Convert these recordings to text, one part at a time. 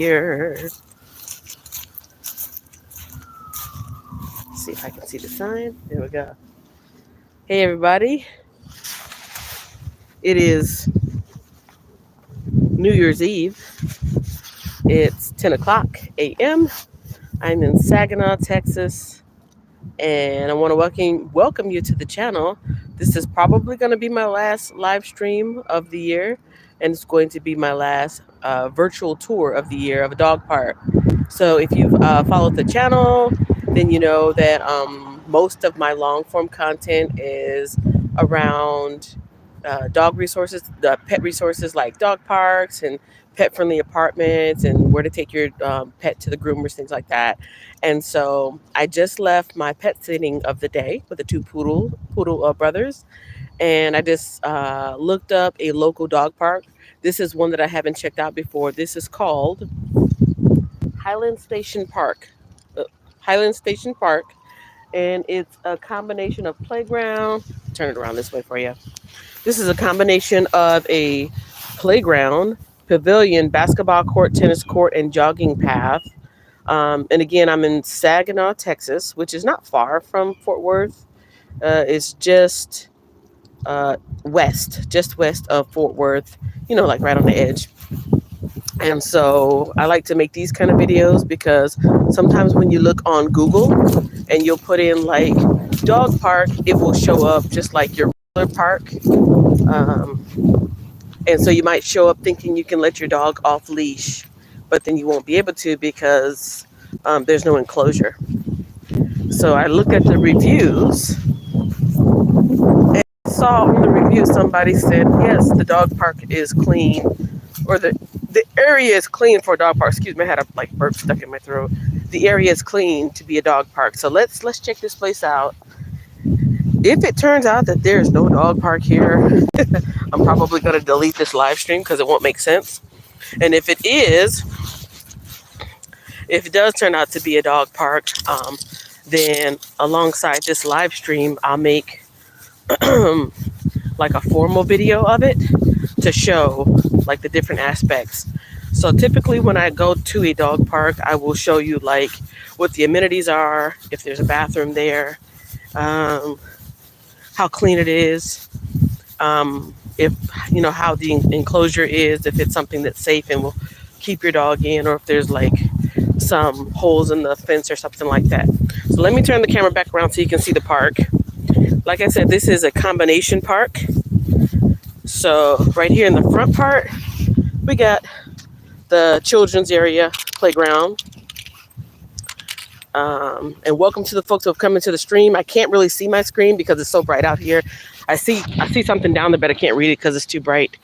Here. Let's see if I can see the sign. There we go. Hey, everybody. It is New Year's Eve. It's 10 o'clock a.m. I'm in Saginaw, Texas, and I want to welcome you to the channel. This is probably going to be my last live stream of the year, and it's going to be my last virtual tour of the year of a dog park. So if you've followed the channel, then you know that most of my long form content is around dog resources, the pet resources like dog parks and pet friendly apartments and where to take your pet to the groomers, things like that. And so I just left my pet sitting of the day with the two poodle brothers, and I just looked up a local dog park. This is one that I haven't checked out before. This is called Highland Station Park. uh, Highland Station Park, and it's a combination of playground. Turn it around this way for you. This is a combination of a playground, pavilion, basketball court, tennis court, and jogging path. And again, I'm in Saginaw, Texas, which is not far from Fort Worth. It's just west of Fort Worth, like right on the edge. And so I like to make these kind of videos because sometimes when you look on Google and you'll put in like dog park, it will show up just like your regular park. Um, and so you might show up thinking you can let your dog off leash, but then you won't be able to because there's no enclosure. So I looked at the reviews and saw on the review somebody said, yes, the dog park is clean, or the area is clean for a dog park. Excuse me, I had a like burp stuck in my throat. The area is clean to be a dog park. So let's check this place out. If it turns out that there's no dog park here, I'm probably going to delete this live stream because it won't make sense. And if it does turn out to be a dog park, then alongside this live stream, I'll make like a formal video of it to show like the different aspects. So typically when I go to a dog park, I will show you like what the amenities are, if there's a bathroom there, how clean it is, if how the enclosure is, if it's something that's safe and will keep your dog in, or if there's like some holes in the fence or something like that. So let me turn the camera back around so you can see the park. Like I said, this is a combination park. So right here in the front part, we got the children's area playground. And welcome to the folks who have come into the stream. I can't really see my screen because it's so bright out here. I see something down there, but I can't read it because it's too bright.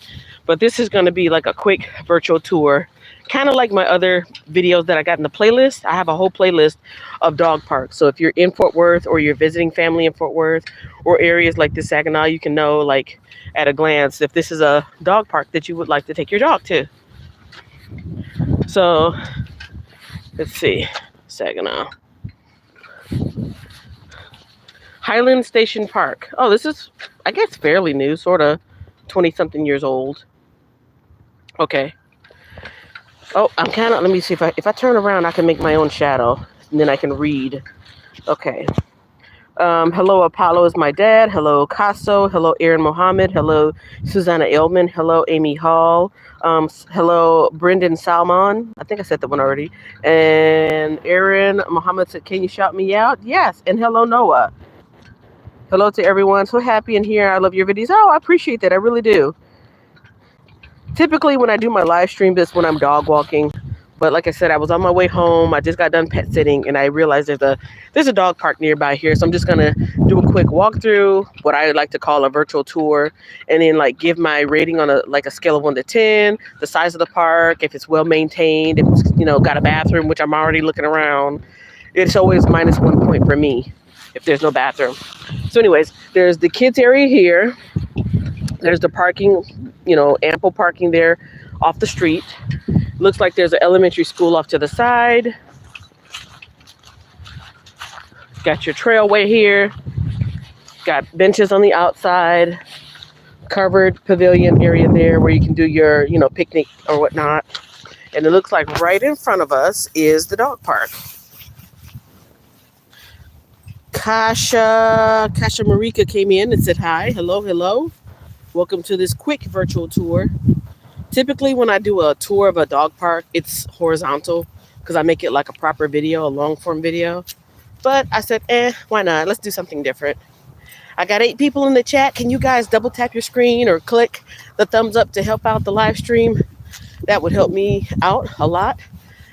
But this is going to be like a quick virtual tour, kind of like my other videos that I got in the playlist. I have a whole playlist of dog parks. So if you're in Fort Worth or you're visiting family in Fort Worth or areas like this Saginaw, you can know like at a glance if this is a dog park that you would like to take your dog to. So let's see, Saginaw. Highland Station Park. Oh, this is, I guess, fairly new, sort of 20-something years old. Okay. Oh, I'm kind of, let me see if I turn around, I can make my own shadow, and then I can read. Okay. Hello, Apollo is my dad. Hello, Casso. Hello, Aaron Mohammed. Hello, Susanna Ailman. Hello, Amy Hall. Hello, Brendan Salmon. I think I said that one already. And Aaron Mohammed said, can you shout me out? Yes. And hello, Noah. Hello to everyone. So happy in here. I love your videos. Oh, I appreciate that. I really do. Typically, when I do my live stream, this when I'm dog walking. But like I said, I was on my way home. I just got done pet sitting, and I realized there's a dog park nearby here. So I'm just gonna do a quick walkthrough, what I like to call a virtual tour, and then like give my rating on a scale of 1 to 10, the size of the park, if it's well maintained, if it's got a bathroom, which I'm already looking around. It's always -1 point for me if there's no bathroom. So anyways, there's the kids area here. There's the parking, ample parking there off the street. Looks like there's an elementary school off to the side. Got your trailway here. Got benches on the outside. Covered pavilion area there where you can do your, picnic or whatnot. And it looks like right in front of us is the dog park. Kasha Marika came in and said hi. Hello, hello. Welcome to this quick virtual tour. Typically, when I do a tour of a dog park, it's horizontal because I make it like a proper video, a long form video. But I said, why not? Let's do something different. I got 8 people in the chat. Can you guys double tap your screen or click the thumbs up to help out the live stream? That would help me out a lot.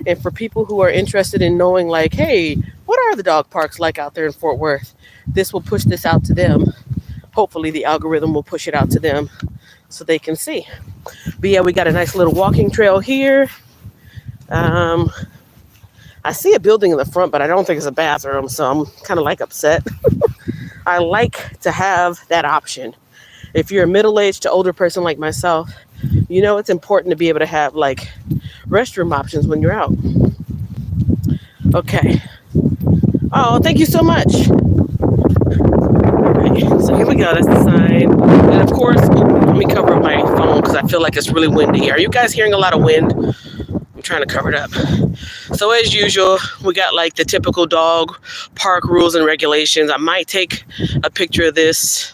And for people who are interested in knowing, like, hey, what are the dog parks like out there in Fort Worth? This will push this out to them. Hopefully the algorithm will push it out to them so they can see. But yeah, we got a nice little walking trail here. I see a building in the front, but I don't think it's a bathroom, so I'm kind of like upset. I like to have that option. If you're a middle-aged to older person like myself, you know it's important to be able to have like restroom options when you're out. Okay. Oh, thank you so much. Okay, so here we go. That's the sign. And of course, let me cover up my phone because I feel like it's really windy. Are you guys hearing a lot of wind? I'm trying to cover it up. So as usual, we got like the typical dog park rules and regulations. I might take a picture of this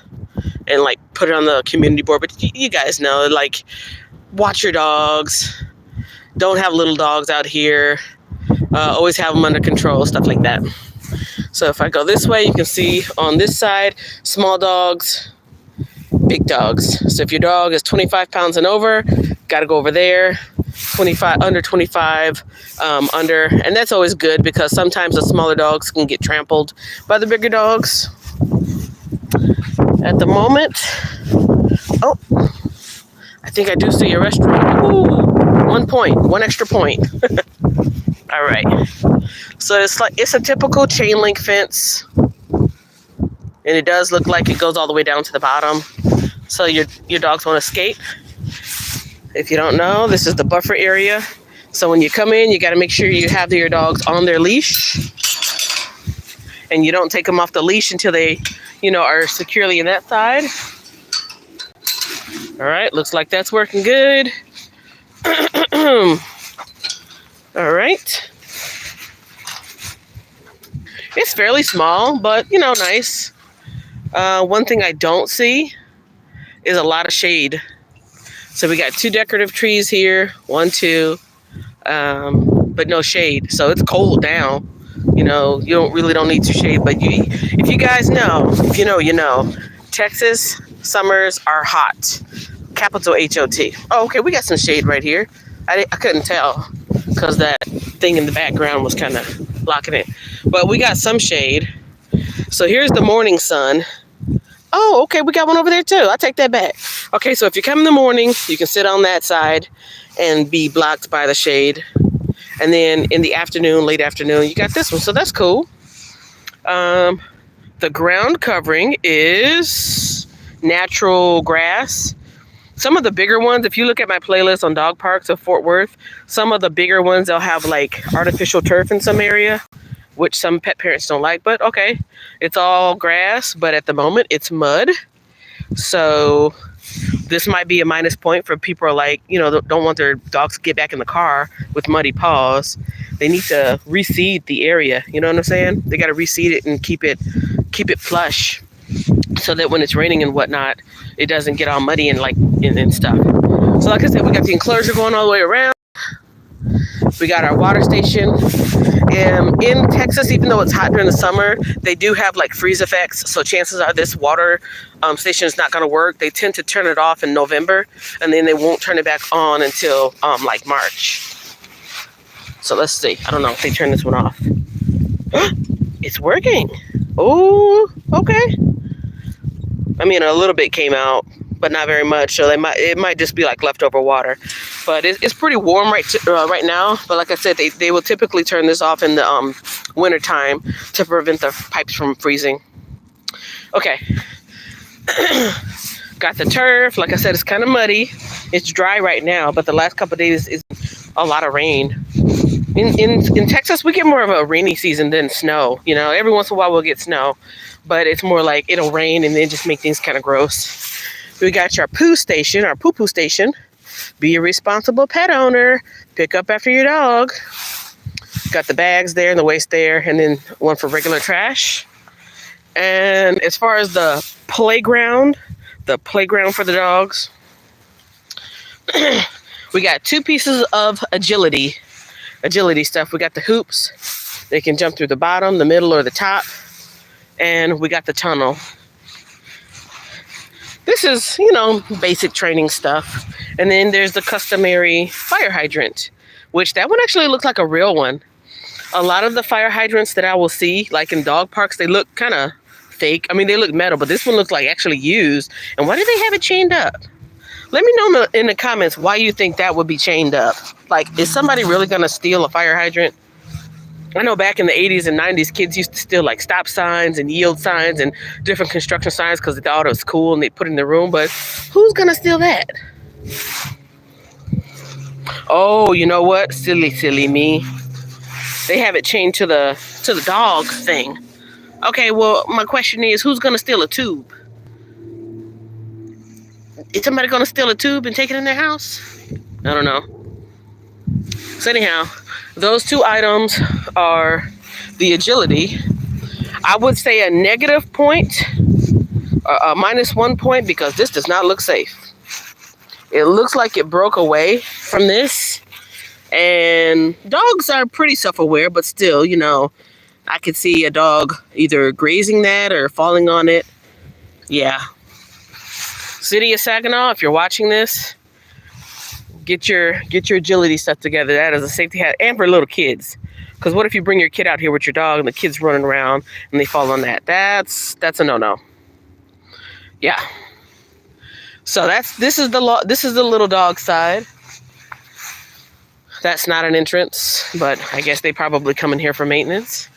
and like put it on the community board, but you guys know, like, watch your dogs. Don't have little dogs out here. Always have them under control, stuff like that. So if I go this way, you can see on this side, small dogs, big dogs. So if your dog is 25 pounds and over, got to go over there. 25 under 25 under, and that's always good because sometimes the smaller dogs can get trampled by the bigger dogs. At the moment, oh, I think I do see a restaurant. Ooh, 1 point, 1 extra point. All right, so it's a typical chain link fence, and it does look like it goes all the way down to the bottom, so your dogs want to skate. If you don't know, this is the buffer area. So when you come in, you got to make sure you have your dogs on their leash, and you don't take them off the leash until they, are securely in that side. All right, looks like that's working good. All right. It's fairly small, but, nice. One thing I don't see is a lot of shade. So we got 2 decorative trees here, 1, 2, but no shade. So it's cold down. You don't need to shade. But if you guys know, you know, Texas summers are hot. Capital H-O-T. Oh, okay, we got some shade right here. I couldn't tell because that thing in the background was kind of blocking it. But we got some shade. So here's the morning sun. Oh, okay, we got one over there too. I'll take that back. Okay, so if you come in the morning, you can sit on that side and be blocked by the shade. And then in the afternoon, late afternoon, you got this one. So that's cool. The ground covering is natural grass. Some of the bigger ones, if you look at my playlist on dog parks of Fort Worth, some of the bigger ones, they'll have like artificial turf in some area, which some pet parents don't like. But okay, it's all grass, but at the moment it's mud. So this might be a minus point for people who are like, don't want their dogs to get back in the car with muddy paws. They need to reseed the area. You know what I'm saying? They got to reseed it and keep it flush so that when it's raining and whatnot, it doesn't get all muddy and stuff. So like I said, we got the enclosure going all the way around. We got our water station. In Texas, even though it's hot during the summer, they do have like freeze effects. So chances are this water station is not going to work. They tend to turn it off in November, and then they won't turn it back on until like March. So let's see. I don't know if they turn this one off. It's working. Oh, okay. I mean, a little bit came out, but not very much. So it might just be like leftover water. But it's pretty warm right now. But like I said, they will typically turn this off in the winter time to prevent the pipes from freezing. Okay. Got the turf. Like I said, it's kind of muddy. It's dry right now, but the last couple of days is a lot of rain. In Texas, we get more of a rainy season than snow. Every once in a while we'll get snow, but it's more like it'll rain and then just make things kind of gross. We got our poo-poo station. Be a responsible pet owner. Pick up after your dog. Got the bags there and the waste there, and then one for regular trash. And as far as the playground for the dogs, we got 2 pieces of agility stuff. We got the hoops. They can jump through the bottom, the middle, or the top. And we got the tunnel. This is, basic training stuff. And then there's the customary fire hydrant, which that one actually looks like a real one. A lot of the fire hydrants that I will see, like in dog parks, they look kind of fake. I mean, they look metal, but this one looks like actually used. And why do they have it chained up? Let me know in the comments why you think that would be chained up. Like, is somebody really going to steal a fire hydrant? I know back in the 80s and 90s, kids used to steal like stop signs and yield signs and different construction signs because they thought it was cool and they put it in their room. But who's going to steal that? Oh, you know what? Silly me. They have it chained to the dog thing. Okay, well, my question is, who's going to steal a tube? Is somebody going to steal a tube and take it in their house? I don't know. So anyhow, those 2 items are the agility. I would say a negative point, a -1 point, because this does not look safe. It looks like it broke away from this. And dogs are pretty self-aware, but still, I could see a dog either grazing that or falling on it. Yeah. City of Saginaw, if you're watching this, get your agility stuff together. That is a safety hat, and for little kids. Because what if you bring your kid out here with your dog and the kid's running around and they fall on that? That's a no-no. Yeah. So this is the little dog side. That's not an entrance, but I guess they probably come in here for maintenance.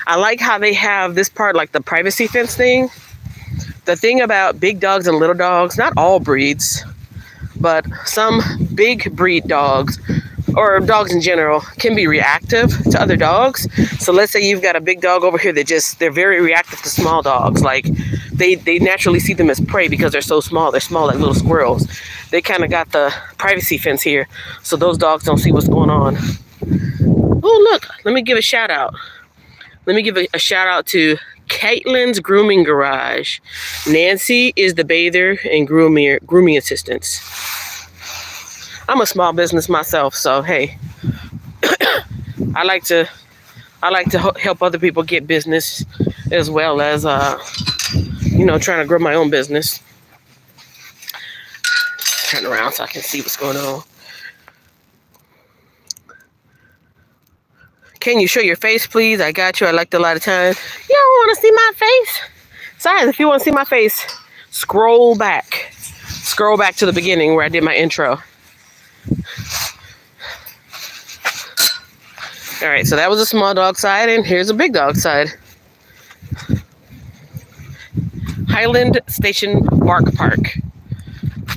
I like how they have this part, like the privacy fence thing. The thing about big dogs and little dogs, not all breeds, but some big breed dogs, or dogs in general, can be reactive to other dogs. So let's say you've got a big dog over here they're very reactive to small dogs. Like they naturally see them as prey because they're so small. They're small like little squirrels. They kind of got the privacy fence here, so those dogs don't see what's going on. Oh, look, let me give a shout out. Let me give a shout out to Caitlin's Grooming Garage. Nancy is the bather and grooming assistants. I'm a small business myself, so hey, I like to help other people get business as well as trying to grow my own business. Turn around so I can see what's going on. Can you show your face, please? I got you. I liked a lot of time. You don't want to see my face? Besides, if you want to see my face, scroll back. Scroll back to the beginning where I did my intro. All right, so that was a small dog side, and here's a big dog side. Highland Station Bark Park.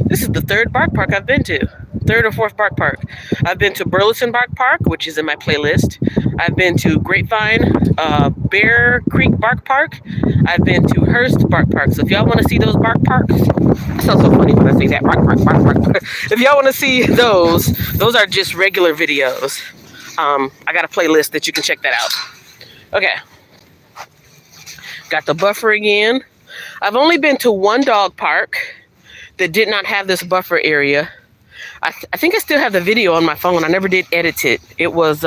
This is the 3rd bark park I've been to. 3rd or 4th bark park. I've been to Burleson Bark Park, which is in my playlist. I've been to Grapevine, Bear Creek Bark Park. I've been to Hurst Bark Park. So if y'all want to see those bark parks, that sounds so funny when I say that. Bark park. If y'all want to see those are just regular videos. I got a playlist that you can check that out. Okay. Got the buffer again. I've only been to 1 dog park that did not have this buffer area. I think I still have the video on my phone. I never did edit it. It was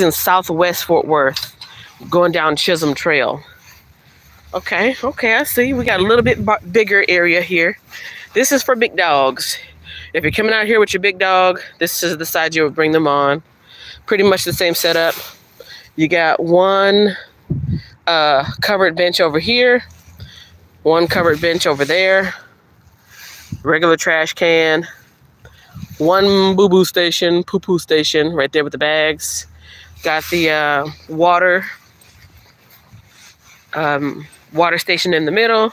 in Southwest Fort Worth, going down Chisholm Trail. Okay, I see. We got a little bit bigger area here. This is for big dogs. If you're coming out here with your big dog, this is the side you would bring them on. Pretty much the same setup. You got 1 covered bench over here, 1 covered bench over there, regular trash can, 1 boo-boo station, poo-poo station right there with the bags. Got the water station in the middle.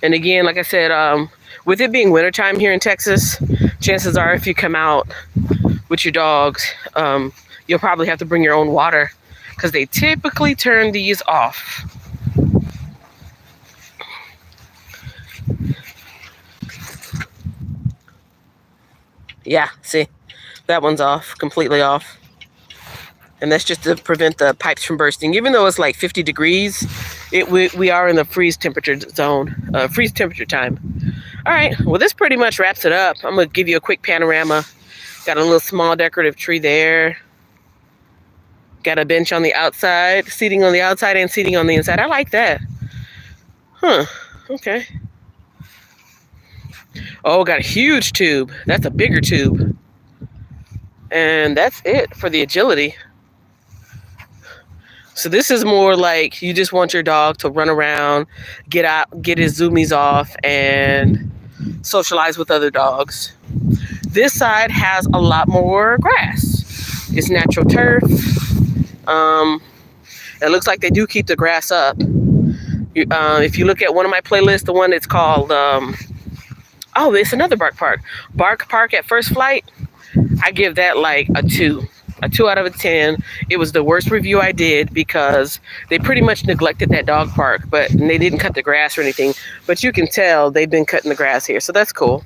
And again, like I said, with it being wintertime here in Texas, chances are if you come out with your dogs, you'll probably have to bring your own water because they typically turn these off. Yeah, see, that one's off, completely off. And that's just to prevent the pipes from bursting. Even though it's like 50 degrees, we are in the freeze temperature zone, freeze temperature time. All right, well, this pretty much wraps it up. I'm going to give you a quick panorama. Got a little small decorative tree there. Got a bench on the outside, seating on the outside and seating on the inside. I like that. Huh, okay. Oh, got a huge tube. That's a bigger tube. And that's it for the agility. So this is more like you just want your dog to run around, get out, get his zoomies off, and socialize with other dogs. This side has a lot more grass. It's natural turf. It looks like they do keep the grass up. If you look at one of my playlists, the one that's called, oh, it's another Bark Park. Bark Park at First Flight, I give that like a 2. A 2 out of a 10. It was the worst review I did because they pretty much neglected that dog park, and they didn't cut the grass or anything. But you can tell they've been cutting the grass here, so that's cool.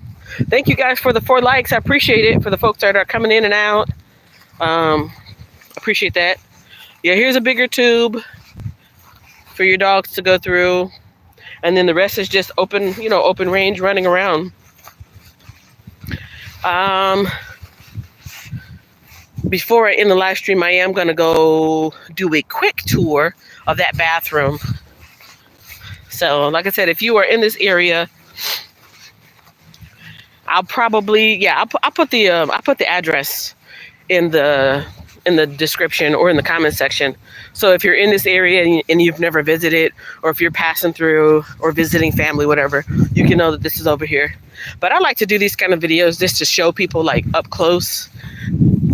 Thank you guys for the 4 likes. I appreciate it. For the folks that are coming in and out, appreciate that. Yeah, here's a bigger tube for your dogs to go through, and then the rest is just open, open range running around. Before I end the live stream, I am going to go do a quick tour of that bathroom. So, like I said, if you are in this area, I'll probably, I'll put the address in the description or in the comment section. So if you're in this area and you've never visited, or if you're passing through or visiting family, whatever, you can know that this is over here. But I like to do these kind of videos just to show people like up close.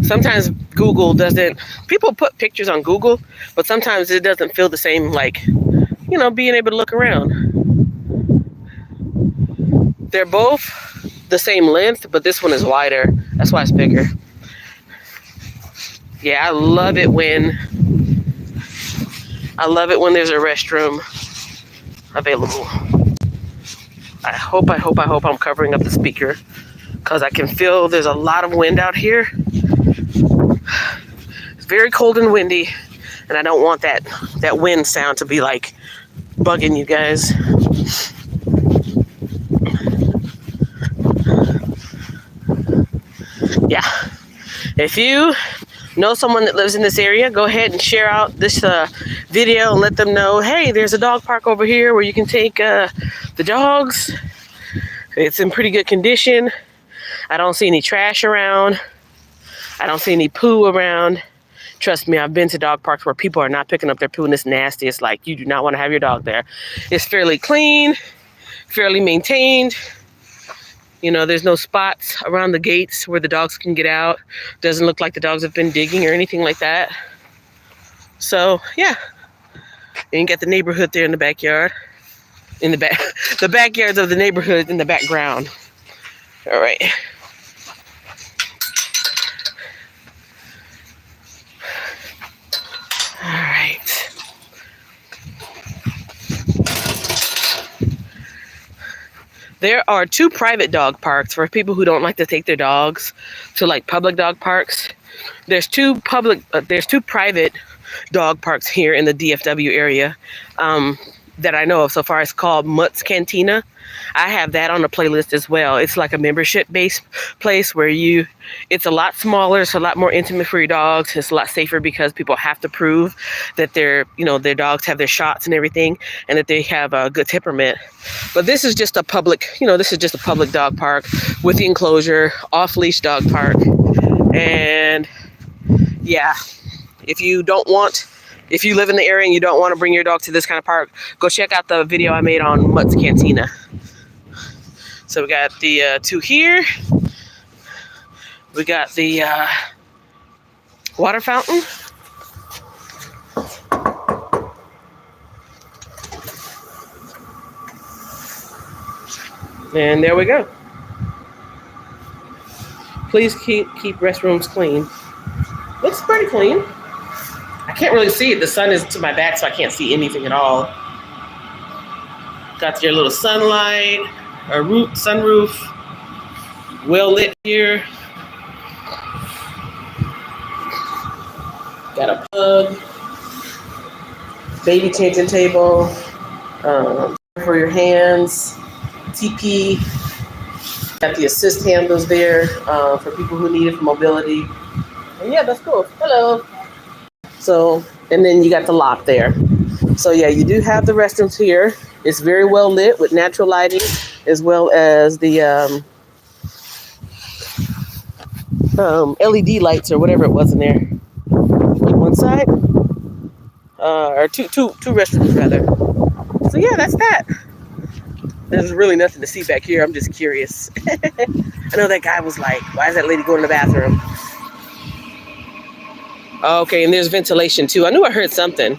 Sometimes Google doesn't, people put pictures on Google, but sometimes it doesn't feel the same, like, being able to look around. They're both the same length, but this one is wider. That's why it's bigger. Yeah, I love it when there's a restroom available. I hope I'm covering up the speaker, because I can feel there's a lot of wind out here. It's very cold and windy, and I don't want that wind sound to be like bugging you guys. Yeah, if you know someone that lives in this area, go ahead and share out this video and let them know, hey, there's a dog park over here where you can take the dogs. It's in pretty good condition. I don't see any trash around. I don't see any poo around. Trust me, I've been to dog parks where people are not picking up their poo and it's nasty. It's like, you do not want to have your dog there. It's fairly clean, fairly maintained. There's no spots around the gates where the dogs can get out. Doesn't look like the dogs have been digging or anything like that. So, yeah. And you got the neighborhood there in the backyard. In the back, the backyards of the neighborhood in the background. All right. All right. There are 2 private dog parks for people who don't like to take their dogs to like public dog parks. There's 2 private dog parks here in the DFW area that I know of so far. It's called Mutt's Cantina. I have that on the playlist as well. It's like a membership-based place where it's a lot smaller, it's a lot more intimate for your dogs. It's a lot safer because people have to prove that their dogs have their shots and everything, and that they have a good temperament. But this is just a public, dog park with the enclosure, off-leash dog park. And yeah, if you live in the area and you don't want to bring your dog to this kind of park, go check out the video I made on Mutt's Cantina. So we got the 2 here. We got the water fountain. And there we go. Please keep restrooms clean. Looks pretty clean. I can't really see it. The sun is to my back, so I can't see anything at all. Got your little sunlight, sunroof, well lit here. Got a plug, baby changing table, for your hands, TP. Got the assist handles there for people who need it for mobility. And yeah, that's cool. Hello. So, and then you got the lock there. So yeah, you do have the restrooms here. It's very well lit with natural lighting, as well as the LED lights or whatever it was in there. On one side, or two restrooms rather. So yeah, that's that. There's really nothing to see back here. I'm just curious. I know that guy was like, "Why is that lady going to the bathroom?" Okay, and there's ventilation too. I knew I heard something.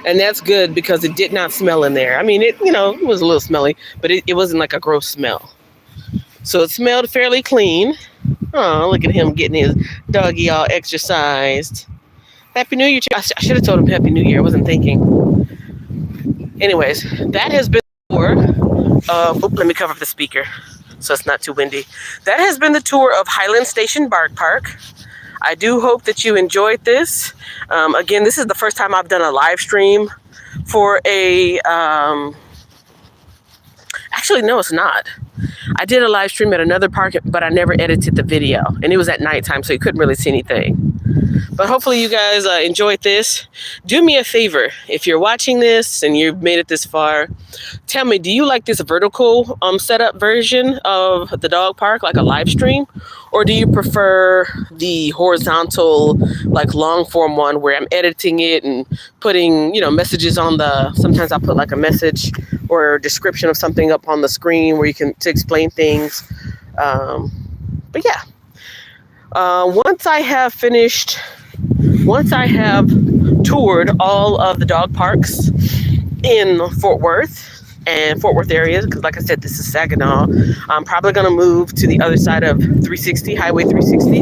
And that's good because it did not smell in there. I mean, it was a little smelly, but it wasn't like a gross smell. So it smelled fairly clean. Oh, look at him getting his doggy all exercised. Happy New Year. I should have told him Happy New Year. I wasn't thinking. Anyways, that has been the tour of, let me cover up the speaker so it's not too windy. That has been the tour of Highland Station Bark Park. I do hope that you enjoyed this. Again, this is the first time I've done a live stream for a, actually, no, it's not. I did a live stream at another park, but I never edited the video. And it was at nighttime, so you couldn't really see anything. But hopefully you guys enjoyed this. Do me a favor. If you're watching this and you've made it this far, tell me, do you like this vertical setup version of the dog park, like a live stream? Or do you prefer the horizontal, like long form one where I'm editing it and putting, messages on sometimes I'll put like a message or a description of something up on the screen where you can to explain things. But yeah, once I have toured all of the dog parks in Fort Worth and Fort Worth areas, because like I said, this is Saginaw, I'm probably going to move to the other side of 360, Highway 360,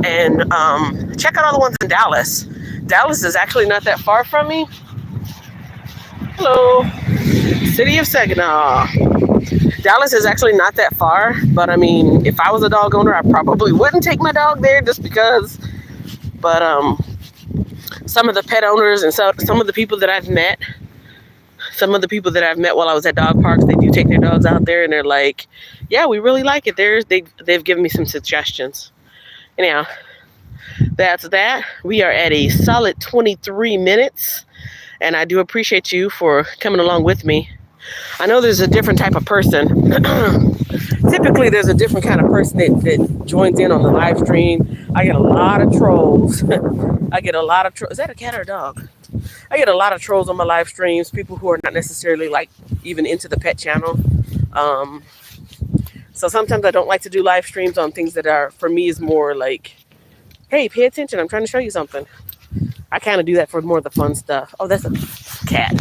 and check out all the ones in Dallas. Dallas is actually not that far from me. Hello, City of Saginaw. Dallas is actually not that far, but I mean, if I was a dog owner, I probably wouldn't take my dog there just because. But some of the pet owners and some of the people that I've met while I was at dog parks, they do take their dogs out there, and they're like, "Yeah, we really like it." They've given me some suggestions. Anyhow, that's that. We are at a solid 23 minutes, and I do appreciate you for coming along with me. I know there's a different type of person. Typically, there's a different kind of person that joins in on the live stream. I get a lot of trolls. Is that a cat or a dog? I get a lot of trolls on my live streams, people who are not necessarily like even into the pet channel. So sometimes I don't like to do live streams on things that are, for me, is more like, hey, pay attention, I'm trying to show you something. I kind of do that for more of the fun stuff. Oh, that's a cat.